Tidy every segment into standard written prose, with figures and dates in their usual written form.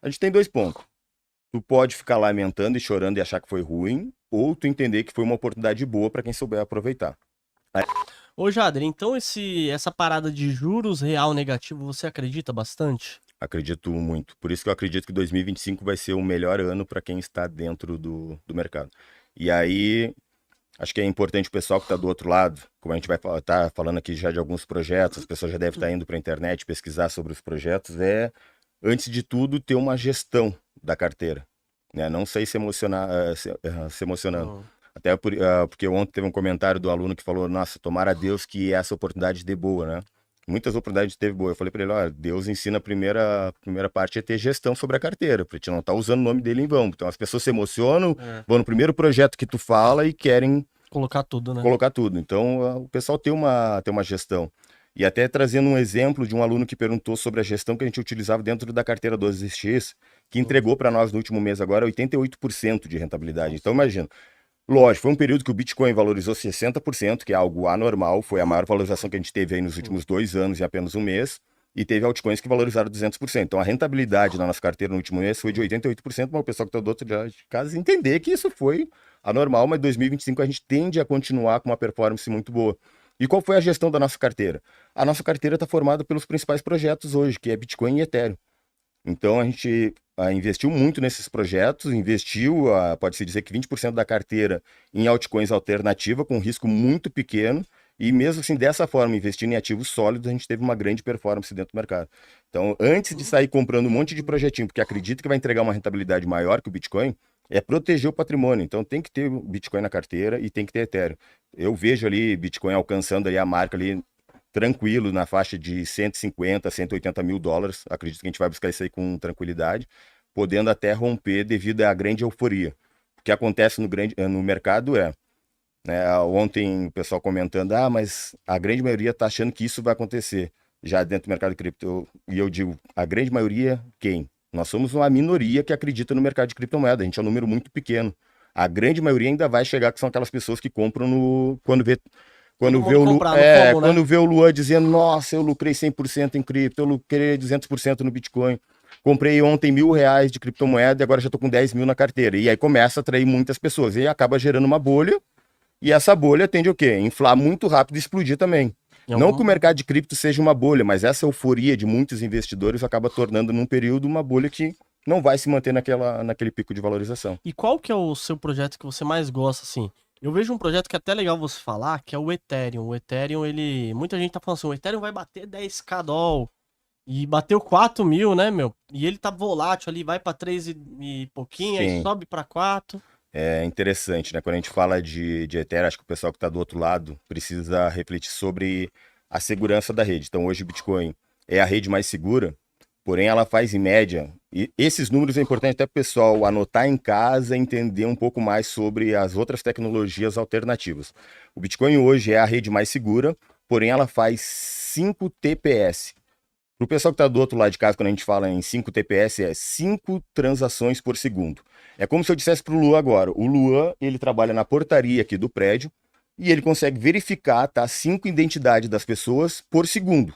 A gente tem dois pontos. Tu pode ficar lamentando e chorando e achar que foi ruim, ou tu entender que foi uma oportunidade boa para quem souber aproveitar. Ô, Jader, então essa parada de juros real negativo, você acredita bastante? Acredito muito. Por isso que eu acredito que 2025 vai ser o melhor ano para quem está dentro do mercado. E aí, acho que é importante o pessoal que está do outro lado, como a gente vai estar falando aqui já de alguns projetos, as pessoas já devem estar indo para a internet pesquisar sobre os projetos, antes de tudo, ter uma gestão da carteira. Né? Não sei se emocionar, se emocionando. Hum. Até porque ontem teve um comentário do aluno que falou, nossa, tomara a Deus que essa oportunidade dê boa, né? Muitas oportunidades teve boa. Eu falei para ele, olha, Deus ensina a primeira parte é ter gestão sobre a carteira, para gente não estar usando o nome dele em vão. Então as pessoas se emocionam, É, vão no primeiro projeto que tu fala e querem colocar tudo, né? colocar tudo. Então o pessoal tem uma gestão. E até trazendo um exemplo de um aluno que perguntou sobre a gestão que a gente utilizava dentro da carteira 12X, que Hum. entregou para nós no último mês agora 88% de rentabilidade. Nossa. Então imagina, lógico, foi um período que o Bitcoin valorizou 60%, que é algo anormal, foi a maior valorização que a gente teve aí nos Hum. últimos 2 anos em apenas um mês, e teve altcoins que valorizaram 200%. Então a rentabilidade na nossa carteira no último mês foi de 88%, mas o pessoal que está do outro lado de casa entender que isso foi anormal, mas em 2025 a gente tende a continuar com uma performance muito boa. E qual foi a gestão da nossa carteira? A nossa carteira está formada pelos principais projetos hoje, que é Bitcoin e Ethereum. Então a gente investiu muito nesses projetos, investiu, pode-se dizer que 20% da carteira em altcoins alternativa, com risco muito pequeno, e mesmo assim, dessa forma, investindo em ativos sólidos, a gente teve uma grande performance dentro do mercado. Então, antes de sair comprando um monte de projetinho, porque acredita que vai entregar uma rentabilidade maior que o Bitcoin, é proteger o patrimônio. Então, tem que ter o Bitcoin na carteira e tem que ter Ethereum. Eu vejo ali Bitcoin alcançando ali a marca ali tranquilo na faixa de 150, 180 mil dólares. Acredito que a gente vai buscar isso aí com tranquilidade, podendo até romper devido à grande euforia. O que acontece no mercado né, ontem o pessoal comentando, mas a grande maioria está achando que isso vai acontecer já dentro do mercado de cripto. E eu digo, a grande maioria, quem? Nós somos uma minoria que acredita no mercado de criptomoeda, a gente é um número muito pequeno. A grande maioria ainda vai chegar, que são aquelas pessoas que compram quando vê Todo quando vê mundo o Lu, comprar no é, FOMO, né? quando vê o Luan dizendo, nossa, eu lucrei 100% em cripto, eu lucrei 200% no Bitcoin, comprei ontem R$ 1.000 de criptomoeda e agora já estou com 10 mil na carteira. E aí começa a atrair muitas pessoas e acaba gerando uma bolha, e essa bolha tende o quê? Inflar muito rápido e explodir também. Em Não que o algum... mercado de cripto seja uma bolha, mas essa euforia de muitos investidores acaba tornando num período uma bolha que não vai se manter naquele pico de valorização. E qual que é o seu projeto que você mais gosta, assim? Eu vejo um projeto que é até legal você falar, que é o Ethereum. O Ethereum, ele... Muita gente tá falando assim, o Ethereum vai bater 10k doll. E bateu 4 mil, né, meu? E ele tá volátil ali, vai pra 3 e pouquinho, aí Sim. sobe pra 4. É interessante, né? Quando a gente fala de Ethereum, acho que o pessoal que está do outro lado precisa refletir sobre a segurança da rede. Então, hoje o Bitcoin é a rede mais segura, porém ela faz em média, e esses números é importante até para o pessoal anotar em casa e entender um pouco mais sobre as outras tecnologias alternativas. O Bitcoin hoje é a rede mais segura, porém ela faz 5 TPS. Para o pessoal que está do outro lado de casa, quando a gente fala em 5 TPS, é 5 transações por segundo. É como se eu dissesse para o Luan agora. O Luan, ele trabalha na portaria aqui do prédio e ele consegue verificar, tá, 5 identidades das pessoas por segundo.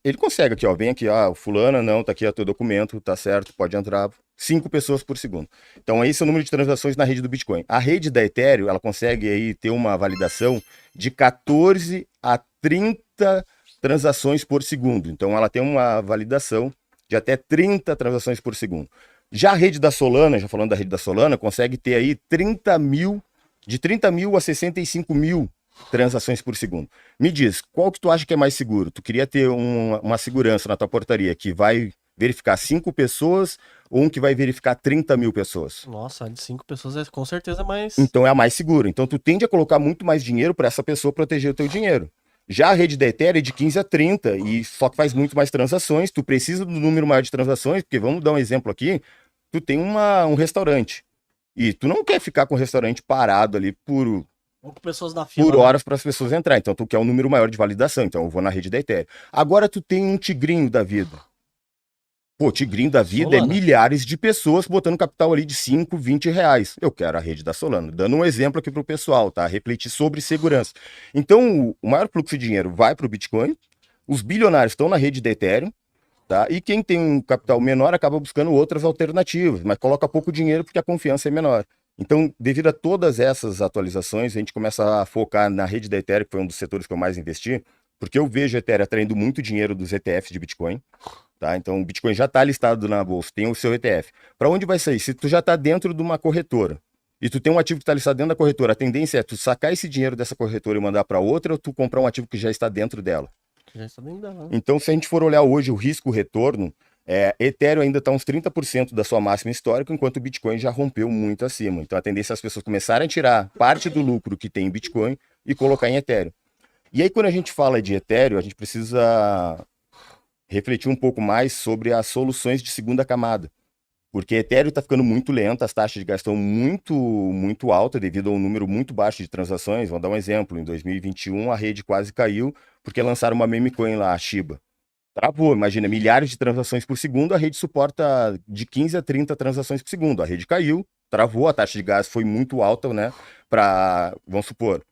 Ele consegue aqui, ó, vem aqui, o fulana, não, tá aqui o teu documento, tá certo, pode entrar. 5 pessoas por segundo. Então, esse é o número de transações na rede do Bitcoin. A rede da Ethereum, ela consegue aí ter uma validação de 14 a 30 transações por segundo. Então, ela tem uma validação de até 30 transações por segundo. Já a rede da Solana, já falando da rede da Solana, consegue ter aí 30 mil, de 30 mil a 65 mil transações por segundo. Me diz, qual que tu acha que é mais seguro? Tu queria ter uma segurança na tua portaria que vai verificar 5 pessoas ou um que vai verificar 30 mil pessoas? Nossa, de 5 pessoas é com certeza mais... Então é a mais segura. Então tu tende a colocar muito mais dinheiro para essa pessoa proteger o teu dinheiro. Já a rede da Ethereum é de 15 a 30 e só que faz muito mais transações. Tu precisa do número maior de transações, porque vamos dar um exemplo aqui. Tu tem um restaurante e tu não quer ficar com o restaurante parado ali Ou com pessoas na por fila, né? horas para as pessoas entrar. Então tu quer um número maior de validação. Então eu vou na rede da Ethereum. Agora tu tem um tigrinho da vida. Pô, tigrinho da vida é Solana. milhares de pessoas botando capital ali de 5, 20 reais. Eu quero a rede da Solana. Dando um exemplo aqui para o pessoal, tá? Refletir sobre segurança. Então, o maior fluxo de dinheiro vai para o Bitcoin, os bilionários estão na rede da Ethereum, Tá? E quem tem um capital menor acaba buscando outras alternativas, mas coloca pouco dinheiro porque a confiança é menor. Então, devido a todas essas atualizações, a gente começa a focar na rede da Ethereum, que foi um dos setores que eu mais investi, porque eu vejo a Ethereum atraindo muito dinheiro dos ETFs de Bitcoin. Tá? Então, o Bitcoin já está listado na bolsa, tem o seu ETF. Para onde vai sair? Se tu já está dentro de uma corretora e tu tem um ativo que está listado dentro da corretora, a tendência é tu sacar esse dinheiro dessa corretora e mandar para outra ou tu comprar um ativo que já está dentro dela. Já está dentro dela, né? Então, se a gente for olhar hoje o risco-retorno, Ethereum ainda está uns 30% da sua máxima histórica, enquanto o Bitcoin já rompeu muito acima. Então, a tendência é as pessoas começarem a tirar parte do lucro que tem em Bitcoin e colocar em Ethereum. E aí, quando a gente fala de Ethereum, a gente precisa refletir um pouco mais sobre as soluções de segunda camada. Porque Ethereum está ficando muito lento, as taxas de gás estão muito altas devido a um número muito baixo de transações. Vou dar um exemplo, em 2021 a rede quase caiu porque lançaram uma meme coin lá, a Shiba. Travou, imagina, milhares de transações por segundo, a rede suporta de 15 a 30 transações por segundo. A rede caiu, travou, a taxa de gás foi muito alta, né? Vamos supor,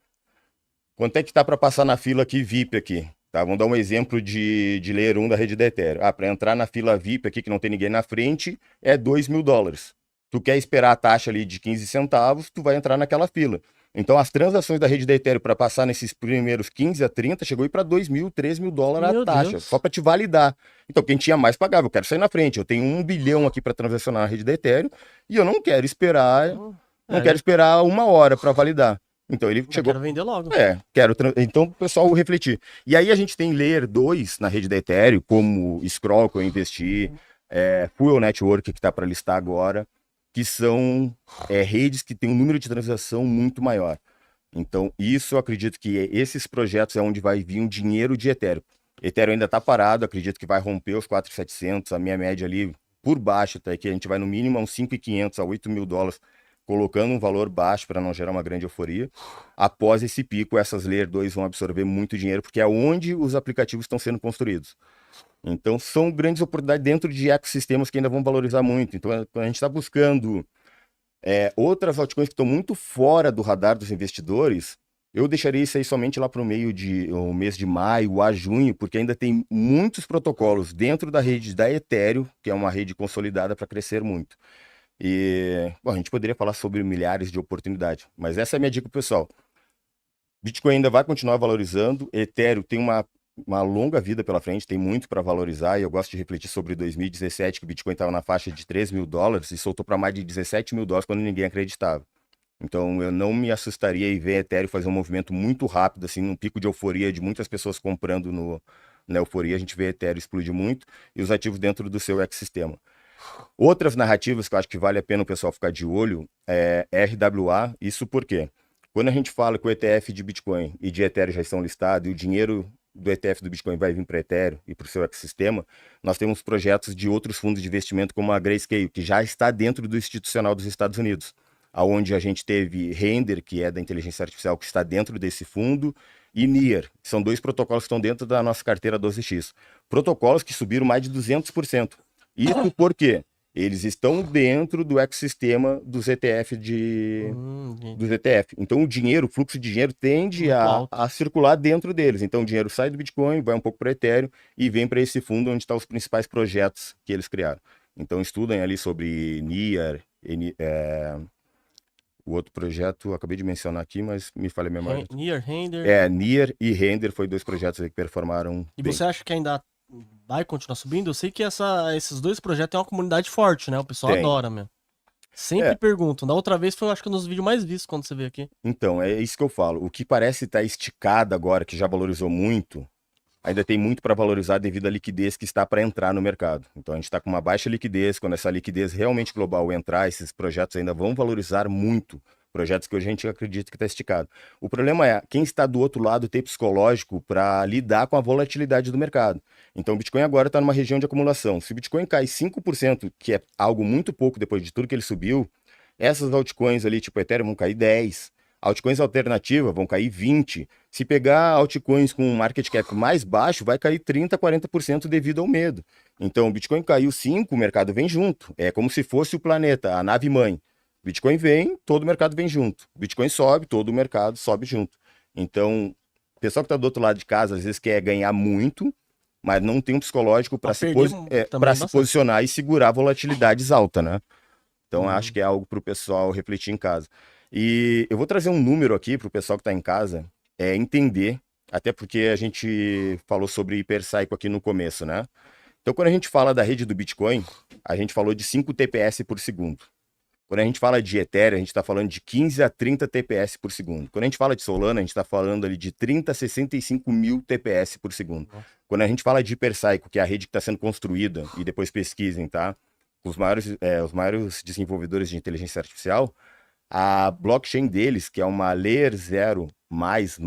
quanto é que tá para passar na fila aqui VIP aqui? Tá, vamos dar um exemplo de Layer 1 da rede da Ethereum. Para entrar na fila VIP aqui, que não tem ninguém na frente, é $2.000. Tu quer esperar a taxa ali de 15 centavos, tu vai entrar naquela fila. Então, as transações da rede da Ethereum para passar nesses primeiros 15 a 30 chegou aí para $2.000, $3.000 a taxa, Deus. só para te validar. Então, quem tinha mais pagava. Eu quero sair na frente. Eu tenho 1 bilhão aqui para transacionar na rede da Ethereum e eu não quero esperar, quero esperar 1 hora para validar. Então ele chegou. Quero vender logo. Então o pessoal refletir. E aí a gente tem Layer 2 na rede da Ethereum, como Scroll, que eu investi, Fuel Network, que está para listar agora, que são redes que têm um número de transação muito maior. Então, isso eu acredito que esses projetos é onde vai vir um dinheiro de Ethereum. Ethereum ainda está parado, acredito que vai romper os 4.700, a minha média ali por baixo, até que a gente vai no mínimo a uns 5.500 a $8.000, colocando um valor baixo para não gerar uma grande euforia. Após esse pico, essas Layer 2 vão absorver muito dinheiro, porque é onde os aplicativos estão sendo construídos. Então, são grandes oportunidades dentro de ecossistemas que ainda vão valorizar muito. Então, a gente está buscando outras altcoins que estão muito fora do radar dos investidores. Eu deixaria isso aí somente lá para o mês de maio a junho, porque ainda tem muitos protocolos dentro da rede da Ethereum, que é uma rede consolidada para crescer muito. E, bom, a gente poderia falar sobre milhares de oportunidades, mas essa é a minha dica, pessoal. Bitcoin ainda vai continuar valorizando, Ethereum tem uma longa vida pela frente, tem muito para valorizar, e eu gosto de refletir sobre 2017, que o Bitcoin estava na faixa de $3.000 e soltou para mais de $17.000 quando ninguém acreditava. Então eu não me assustaria em ver Ethereum fazer um movimento muito rápido, assim, num pico de euforia de muitas pessoas comprando na euforia, a gente vê Ethereum explodir muito e os ativos dentro do seu ecossistema. Outras narrativas que eu acho que vale a pena o pessoal ficar de olho é RWA. Isso porque quando a gente fala que o ETF de Bitcoin e de Ethereum já estão listados e o dinheiro do ETF do Bitcoin vai vir para Ethereum e para o seu ecossistema, nós temos projetos de outros fundos de investimento como a Grayscale, que já está dentro do institucional dos Estados Unidos, aonde a gente teve Render, que é da inteligência artificial, que está dentro desse fundo, e Near, que são 2 protocolos que estão dentro da nossa carteira 12X. Protocolos que subiram mais de 200%. Isso porque eles estão dentro do ecossistema dos ETF dos ETF. Então o dinheiro, o fluxo de dinheiro tende a circular dentro deles. Então o dinheiro sai do Bitcoin, vai um pouco para o Ethereum e vem para esse fundo onde estão os principais projetos que eles criaram. Então estudem ali sobre Near, o outro projeto, eu acabei de mencionar aqui, mas me falha a memória. Near, Render. Near e Render foi 2 projetos aí que performaram E bem. você acha que ainda vai continuar subindo? Eu sei que esses 2 projetos têm uma comunidade forte, né? O pessoal adora mesmo. Sempre perguntam. Da outra vez foi, acho que, nos vídeos mais vistos quando você veio aqui. Então, é isso que eu falo. O que parece estar esticado agora, que já valorizou muito, ainda tem muito para valorizar devido à liquidez que está para entrar no mercado. Então, a gente está com uma baixa liquidez. Quando essa liquidez realmente global entrar, esses projetos ainda vão valorizar muito. Projetos que hoje a gente acredita que está esticado. O problema é quem está do outro lado ter psicológico para lidar com a volatilidade do mercado. Então o Bitcoin agora está numa região de acumulação. Se o Bitcoin cai 5%, que é algo muito pouco depois de tudo que ele subiu, essas altcoins ali, tipo Ethereum, vão cair 10%. Altcoins alternativas vão cair 20%. Se pegar altcoins com um market cap mais baixo, vai cair 30%, 40% devido ao medo. Então o Bitcoin caiu 5%, o mercado vem junto. É como se fosse o planeta, a nave mãe. Bitcoin vem, todo o mercado vem junto. Bitcoin sobe, todo o mercado sobe junto. Então, o pessoal que está do outro lado de casa, às vezes quer ganhar muito, mas não tem um psicológico para Pra se, perder também pra se bastante. posicionar e segurar volatilidades altas, né? Então, acho Uhum. que é algo para o pessoal refletir em casa. E eu vou trazer um número aqui para o pessoal que está em casa entender, até porque a gente falou sobre hipercycle aqui no começo, né? Então, quando a gente fala da rede do Bitcoin, a gente falou de 5 TPS por segundo. Quando a gente fala de Ethereum, a gente está falando de 15 a 30 TPS por segundo. Quando a gente fala de Solana, a gente está falando ali de 30 a 65 mil TPS por segundo. Nossa. Quando a gente fala de Hypercycle, que é a rede que está sendo construída, e depois pesquisem, tá? Os maiores desenvolvedores de inteligência artificial, a blockchain deles, que é uma Layer 0 mais,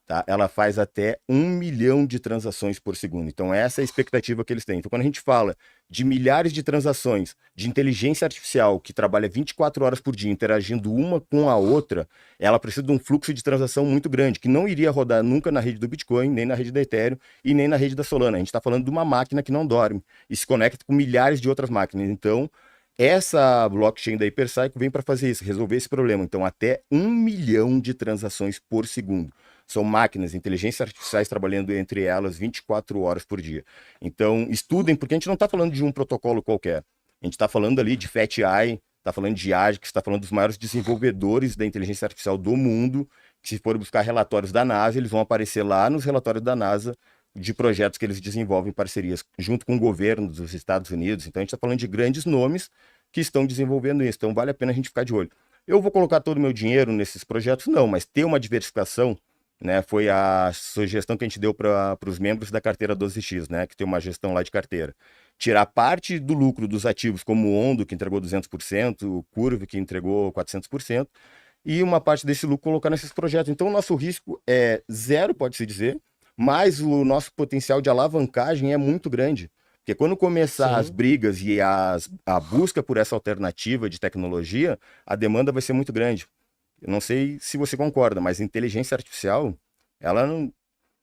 tá? Ela faz até 1 milhão de transações por segundo. Então, essa é a expectativa que eles têm. Então, quando a gente fala de milhares de transações de inteligência artificial que trabalha 24 horas por dia, interagindo uma com a outra, ela precisa de um fluxo de transação muito grande, que não iria rodar nunca na rede do Bitcoin, nem na rede da Ethereum e nem na rede da Solana. A gente está falando de uma máquina que não dorme e se conecta com milhares de outras máquinas. Então, essa blockchain da Hypercycle vem para fazer isso, resolver esse problema. Então, até 1 milhão de transações por segundo. São máquinas, inteligências artificiais trabalhando entre elas 24 horas por dia. Então, estudem, porque a gente não está falando de um protocolo qualquer. A gente está falando ali de FatEye, está falando de AGIX, está falando dos maiores desenvolvedores da inteligência artificial do mundo, que se for buscar relatórios da NASA, eles vão aparecer lá nos relatórios da NASA de projetos que eles desenvolvem em parcerias junto com o governo dos Estados Unidos. Então, a gente está falando de grandes nomes que estão desenvolvendo isso. Então, vale a pena a gente ficar de olho. Eu vou colocar todo o meu dinheiro nesses projetos? Não, mas ter uma diversificação, né, foi a sugestão que a gente deu para os membros da carteira 12X, né, que tem uma gestão lá de carteira. Tirar parte do lucro dos ativos, como o Ondo, que entregou 200%, o Curve, que entregou 400%, e uma parte desse lucro colocar nesses projetos. Então, o nosso risco é zero, pode-se dizer, mas o nosso potencial de alavancagem é muito grande. Porque quando começar as Sim. brigas e a busca por essa alternativa de tecnologia, a demanda vai ser muito grande. Eu não sei se você concorda, mas inteligência artificial, ela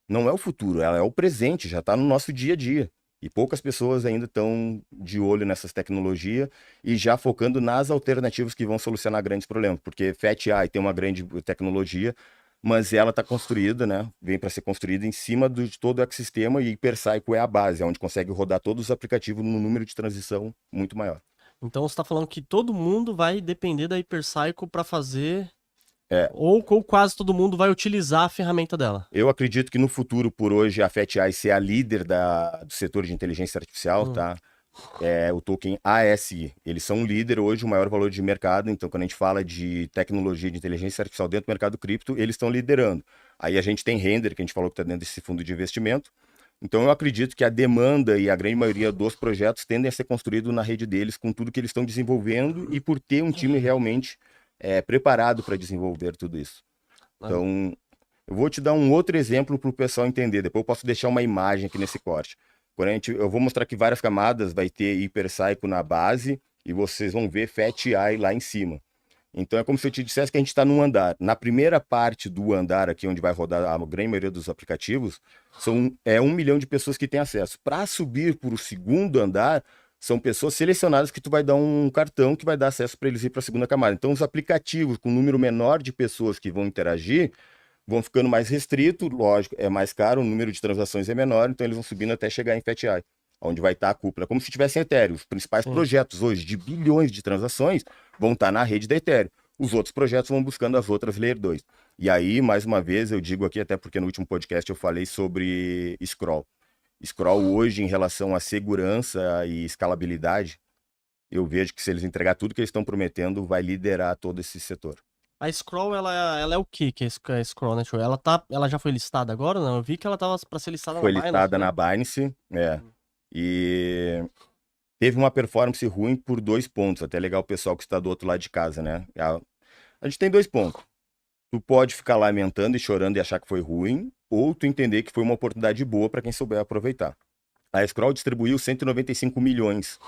não é o futuro, ela é o presente, já está no nosso dia a dia. E poucas pessoas ainda estão de olho nessas tecnologias e já focando nas alternativas que vão solucionar grandes problemas. Porque FatEye tem uma grande tecnologia, mas ela está construída, né? Vem para ser construída em cima de todo o ecossistema e Hypercycle é a base, é onde consegue rodar todos os aplicativos num número de transição muito maior. Então você tá falando que todo mundo vai depender da Hypercycle para fazer, É, ou quase todo mundo vai utilizar a ferramenta dela. eu acredito que no futuro, por hoje, a FatEye ser a líder do setor de inteligência artificial, Hum. tá? É o token ASI. Eles são um líder hoje, o maior valor de mercado. Então, quando a gente fala de tecnologia de inteligência artificial dentro do mercado cripto, eles estão liderando. Aí a gente tem Render, que a gente falou que está dentro desse fundo de investimento. Então, eu acredito que a demanda e a grande maioria dos projetos tendem a ser construídos na rede deles, com tudo que eles estão desenvolvendo e por ter um time realmente preparado para desenvolver tudo isso. Então, eu vou te dar um outro exemplo para o pessoal entender. Depois eu posso deixar uma imagem aqui nesse corte. Eu vou mostrar aqui várias camadas, vai ter Hypercycle na base e vocês vão ver FatEye lá em cima. Então é como se eu te dissesse que a gente está num andar. Na primeira parte do andar aqui, onde vai rodar a grande maioria dos aplicativos, 1 milhão de pessoas que têm acesso. Para subir para o segundo andar, são pessoas selecionadas que tu vai dar um cartão que vai dar acesso para eles ir para a segunda camada. Então os aplicativos com um número menor de pessoas que vão interagir vão ficando mais restrito, lógico, é mais caro, o número de transações é menor, então eles vão subindo até chegar em FatEye, onde vai estar a cúpula. Como se tivessem Ethereum. Os principais Sim. projetos hoje de bilhões de transações vão estar na rede da Ethereum. Os outros projetos vão buscando as outras Layer 2. E aí, mais uma vez, eu digo aqui, até porque no último podcast eu falei sobre Scroll. Scroll hoje, em relação à segurança e escalabilidade, eu vejo que se eles entregar tudo que eles estão prometendo, vai liderar todo esse setor. A Scroll, ela é o que é a Scroll, né, show? Ela já foi listada agora, não? Eu vi que ela tava pra ser listada Foi na Binance, listada né? na Binance, e teve uma performance ruim por 2 pontos. Até legal o pessoal que está do outro lado de casa, né? A gente tem 2 pontos. Tu pode ficar lamentando e chorando e achar que foi ruim, ou tu entender que foi uma oportunidade boa para quem souber aproveitar. A Scroll distribuiu 195 milhões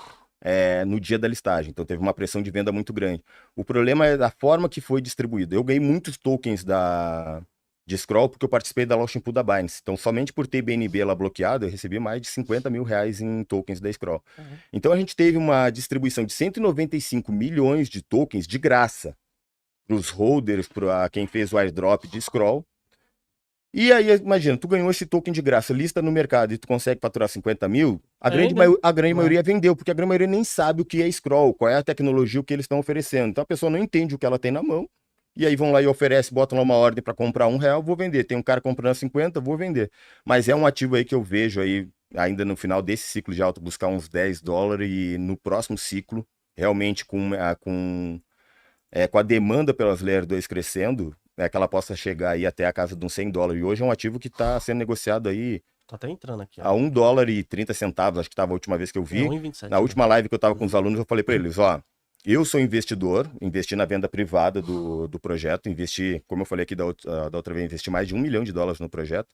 no dia da listagem, então teve uma pressão de venda muito grande. O problema é da forma que foi distribuído. Eu ganhei muitos tokens de Scroll porque eu participei da launching pool da Binance. Então, somente por ter BNB lá bloqueado, eu recebi mais de 50 mil reais em tokens da Scroll. Uhum. Então, a gente teve uma distribuição de 195 milhões de tokens de graça para os holders, para quem fez o airdrop de Scroll. E aí, imagina, tu ganhou esse token de graça, lista no mercado e tu consegue faturar 50 mil, a grande, Ainda, a grande né? maioria vendeu, porque a grande maioria nem sabe o que é scroll, qual é a tecnologia, o que eles estão oferecendo. Então a pessoa não entende o que ela tem na mão, e aí vão lá e oferecem, botam lá uma ordem para comprar R$ 1, vou vender. Tem um cara comprando 50, vou vender. Mas é um ativo aí que eu vejo aí, ainda no final desse ciclo de alta, buscar uns $10 e no próximo ciclo, realmente com a demanda pelas Layer 2 crescendo, que ela possa chegar aí até a casa de uns $100. E hoje é um ativo que está sendo negociado aí Tá até entrando aqui, a ó. $1,30, acho que estava a última vez que eu É vi. 1,27. Na última live que eu estava com os alunos, eu falei para eles, ó, eu sou investidor, investi na venda privada do projeto, investi, como eu falei aqui da outra vez, investi mais de $1 milhão no projeto,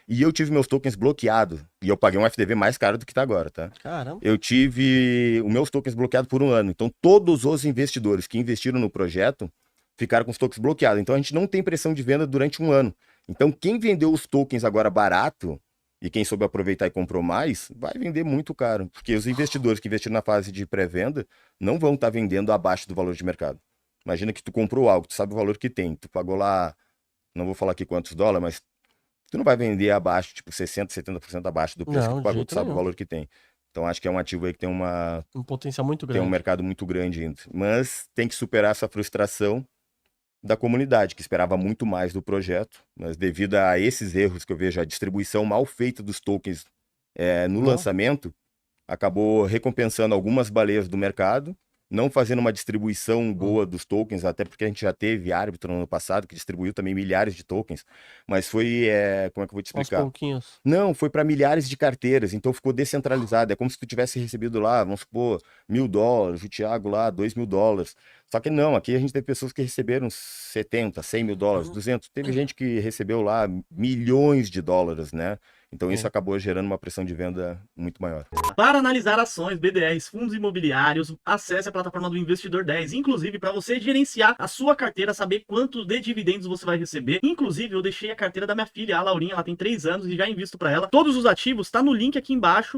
e eu tive meus tokens bloqueados, e eu paguei um FDV mais caro do que está agora, tá? Caramba. Eu tive os meus tokens bloqueados por 1 ano, então todos os investidores que investiram no projeto ficaram com os tokens bloqueados, então a gente não tem pressão de venda durante 1 ano. Então quem vendeu os tokens agora barato, e quem soube aproveitar e comprou mais, vai vender muito caro. Porque os investidores que investiram na fase de pré-venda não vão estar vendendo abaixo do valor de mercado. Imagina que tu comprou algo, tu sabe o valor que tem. Tu pagou lá, não vou falar aqui quantos dólares, mas tu não vai vender abaixo, tipo 60%, 70% abaixo do preço que Não, tu de pagou, jeito tu sabe o nenhum. valor que tem. Então acho que é um ativo aí que tem Um potencial muito um grande. mercado muito grande ainda. Mas tem que superar essa frustração da comunidade, que esperava muito mais do projeto, mas devido a esses erros que eu vejo, a distribuição mal feita dos tokens no Não. lançamento, acabou recompensando algumas baleias do mercado, não fazendo uma distribuição boa dos tokens, até porque a gente já teve árbitro no ano passado, que distribuiu também milhares de tokens, mas foi, como é que eu vou te Aos explicar? pouquinhos. Não, foi para milhares de carteiras, então ficou descentralizado. É como se tu tivesse recebido lá, vamos supor, $1.000, o Thiago lá, $2.000. Só que não, aqui a gente teve pessoas que receberam 70, $100.000, 200. Teve gente que recebeu lá milhões de dólares, né? Então isso Sim. acabou gerando uma pressão de venda muito maior. Para analisar ações, BDRs, fundos imobiliários, acesse a plataforma do Investidor 10. Inclusive, para você gerenciar a sua carteira, saber quanto de dividendos você vai receber. Inclusive, eu deixei a carteira da minha filha, a Laurinha, ela tem 3 anos e já invisto para ela. Todos os ativos tá no link aqui embaixo.